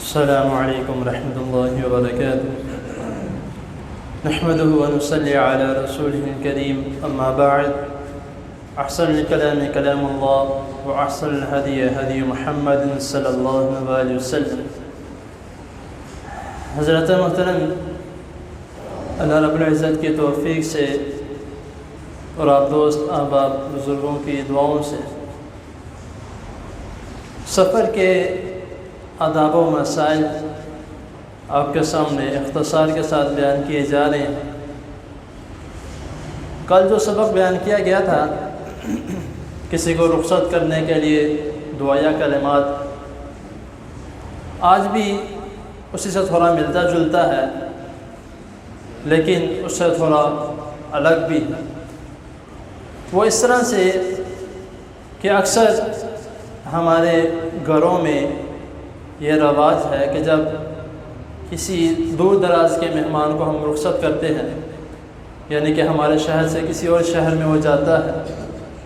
السلام علیکم ورحمۃ اللہ وبرکاتہ نحمده ونصلی علی رسوله الکریم اما بعد احسن الکلام کلام اللہ واحسن الهدی هدی محمد صلی اللہ علیہ وسلم۔ حضرت محترم، اللہ رب العزت کی توفیق سے اور آپ دوست احباب بزرگوں کی دعاؤں سے سفر کے آداب و مسائل آپ کے سامنے اختصار کے ساتھ بیان کیے جا رہے ہیں۔ کل جو سبق بیان کیا گیا تھا کسی کو رخصت کرنے کے لیے دعائیہ کلمات، آج بھی اسی سے تھوڑا ملتا جلتا ہے لیکن اس سے تھوڑا الگ بھی ہے۔ وہ اس طرح سے کہ اکثر ہمارے گھروں میں یہ رواج ہے کہ جب کسی دور دراز کے مہمان کو ہم رخصت کرتے ہیں، یعنی کہ ہمارے شہر سے کسی اور شہر میں وہ جاتا ہے،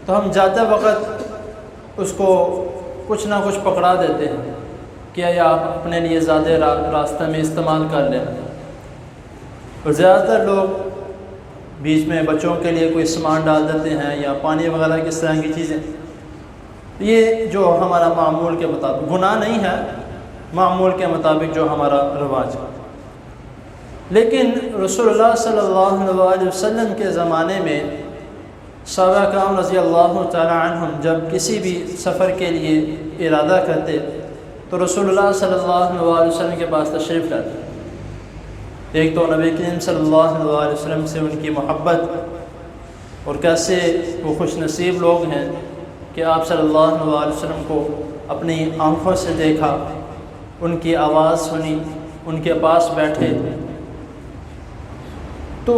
تو ہم جاتے وقت اس کو کچھ نہ کچھ پکڑا دیتے ہیں کہ یہ آپ اپنے لیے زیادہ راستہ میں استعمال کر لیں، اور زیادہ تر لوگ بیچ میں بچوں کے لیے کوئی سامان ڈال دیتے ہیں یا پانی وغیرہ کس طرح کی چیزیں۔ یہ جو ہمارا معمول کے مطابق گناہ نہیں ہے، معمول کے مطابق جو ہمارا رواج ہے، لیکن رسول اللہ صلی اللہ علیہ وسلم کے زمانے میں صحابہ کرام رضی اللہ تعالی عنہم جب کسی بھی سفر کے لیے ارادہ کرتے تو رسول اللہ صلی اللہ علیہ وسلم کے پاس تشریف لاتے۔ ایک تو نبی کریم صلی اللہ علیہ وسلم سے ان کی محبت، اور کیسے وہ خوش نصیب لوگ ہیں کہ آپ صلی اللہ علیہ وسلم کو اپنی آنکھوں سے دیکھا، ان کی آواز سنی، ان کے پاس بیٹھے۔ تو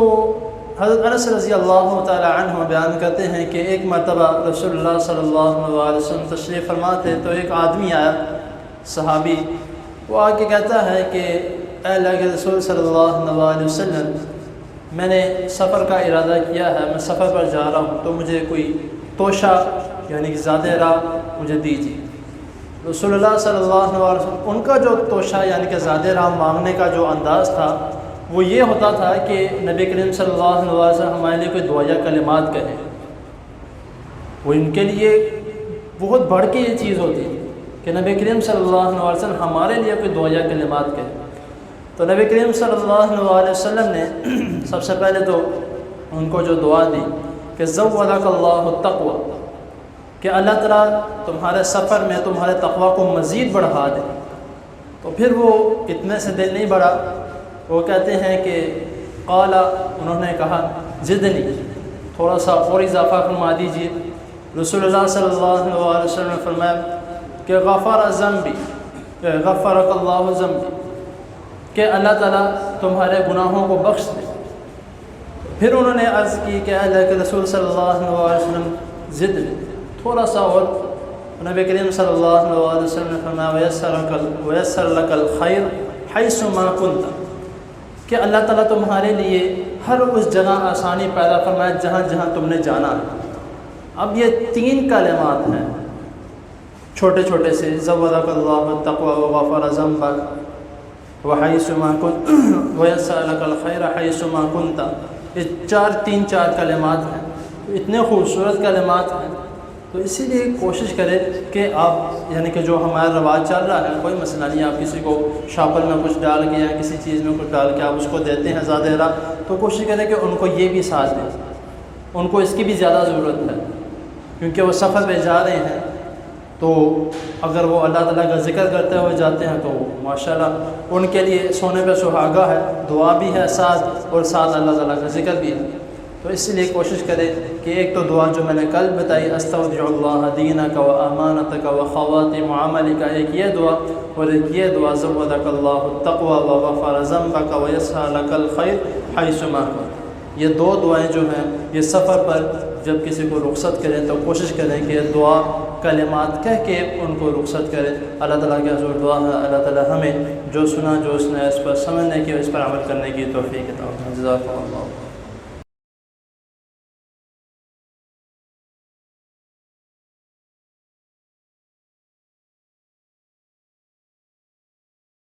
حضرت انس رضی اللہ تعالی عنہ بیان کرتے ہیں کہ ایک مرتبہ رسول اللہ صلی اللہ علیہ وسلم تشریف فرما تھے تو ایک آدمی آیا، صحابی، وہ آ کے کہتا ہے کہ اے اللہ کے رسول صلی اللہ علیہ وسلم، میں نے سفر کا ارادہ کیا ہے، میں سفر پر جا رہا ہوں، تو مجھے کوئی توشہ یعنی کہ زیادہ راہ مجھے دیجیے۔ رسول اللہ صلی اللہ علیہ وسلم ان کا جو توشہ یعنی کہ زیادہ راہ مانگنے کا جو انداز تھا وہ یہ ہوتا تھا کہ نبی کریم صلی اللہ علیہ وسلم ہمارے لیے کوئی دعائیہ کلمات کہیں۔ وہ ان کے لیے بہت بڑھ کے یہ چیز ہوتی کہ نبی کریم صلی اللہ علیہ وسلم ہمارے لیے کوئی دعائیہ کلمات کہیں۔ تو نبی کریم صلی اللہ علیہ وسلم نے سب سے پہلے تو ان کو جو دعا دی کہ زودک اللہ التقوی، کہ اللہ تعالیٰ تمہارے سفر میں تمہارے تقوی کو مزید بڑھا دے۔ تو پھر وہ اتنے سے دل نہیں بڑھا، وہ کہتے ہیں کہ قال، انہوں نے کہا زدنی، تھوڑا سا اور اضافہ فرما دیجیے۔ رسول اللہ صلی اللہ علیہ وسلم نے فرمایا کہ غفر ذنبی، کہ غفرک اللہ ذنبی، کہ اللہ تعالیٰ تمہارے گناہوں کو بخش دے۔ پھر انہوں نے عرض کی کہ اللہ کے رسول صلی اللہ علیہ وسلم زدنی، تھوڑا سا اور۔ نبی کریم صلی اللہ علیہ وسلم نے فرمایا ویسر لک الخیر حیث ما کنت، کہ اللہ تعالیٰ تمہارے لیے ہر اس جگہ آسانی پیدا فرمائے جہاں جہاں تم نے جانا ہے۔ اب یہ تین کلمات ہیں چھوٹے چھوٹے سے، زودک اللہ التقوی وغفر ذنبک وحیث ما کنت ویسر لک الخیر حیث ما کنت۔ یہ تین چار کلمات ہیں، اتنے خوبصورت کلمات ہیں۔ تو اسی لیے کوشش کریں کہ آپ یعنی کہ جو ہمارا رواج چل رہا ہے، کوئی مسئلہ نہیں، آپ کسی کو شاپل میں کچھ ڈال کے یا کسی چیز میں کچھ ڈال کے آپ اس کو دیتے ہیں زیادہ راہ، تو کوشش کریں کہ ان کو یہ بھی ساتھ دیں، ان کو اس کی بھی زیادہ ضرورت ہے، کیونکہ وہ سفر پہ جا رہے ہیں۔ تو اگر وہ اللہ تعالیٰ کا ذکر کرتے ہوئے جاتے ہیں تو ماشاءاللہ ان کے لیے سونے پہ سہاگا ہے، دعا بھی ہے ساتھ، اور ساتھ اللہ تعالیٰ کا ذکر بھی ہے۔ تو اس لیے کوشش کرے کہ ایک تو دعا جو میں نے کل بتائی، استودع اللہ دینک و امانتک و خواتم عملک، ایک یہ دعا، اور ایک یہ دعا زودک اللہ التقوی و غفر ذنبک و یسر لک الخیر حیث ما کنت۔ یہ دو دعائیں جو ہیں یہ سفر پر جب کسی کو رخصت کریں تو کوشش کریں کہ دعا کلمات کہہ کے ان کو رخصت کریں۔ اللہ تعالیٰ کے حضور دعا ہے اللہ تعالیٰ ہمیں جو سنا جو اس نے اس پر سمجھنے کی، اس پر عمل کرنے کی توفیق عطا فرمائے۔ جزاک اللہ۔